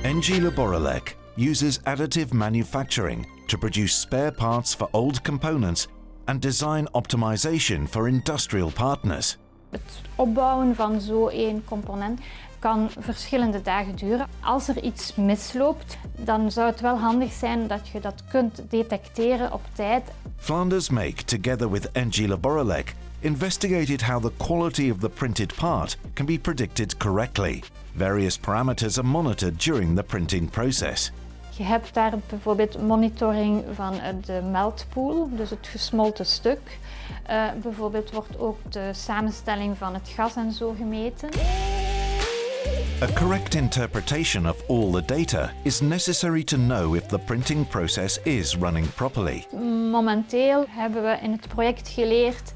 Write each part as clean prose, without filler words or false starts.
ENGIE Laborelec uses additive manufacturing to produce spare parts for old components and design optimization for industrial partners. Het opbouwen van zo'n component kan verschillende dagen duren. Als er iets misloopt, dan zou het wel handig zijn dat je dat kunt detecteren op tijd. Flanders Make, together with ENGIE Laborelec, investigated how the quality of the printed part can be predicted correctly. Various parameters are monitored during the printing process. Je hebt daar bijvoorbeeld monitoring van de meltpool, dus het gesmolten stuk. Bijvoorbeeld wordt ook de samenstelling van het gas en zo gemeten. A correct interpretation of all the data is necessary to know if the printing process is running properly. Momenteel hebben we in het project geleerd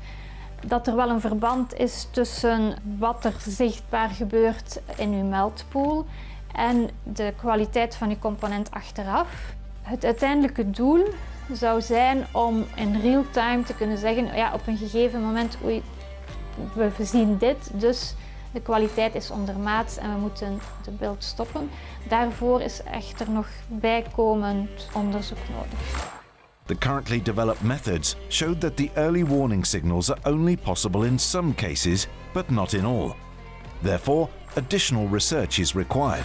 dat er wel een verband is tussen wat er zichtbaar gebeurt in uw meltpool en de kwaliteit van uw component achteraf. Het uiteindelijke doel zou zijn om in real time te kunnen zeggen, ja, op een gegeven moment, oei, we zien dit, dus de kwaliteit is ondermaats en we moeten de beeld stoppen. Daarvoor is echter nog bijkomend onderzoek nodig. The currently developed methods showed that the early warning signals are only possible in some cases, but not in all. Therefore, additional research is required.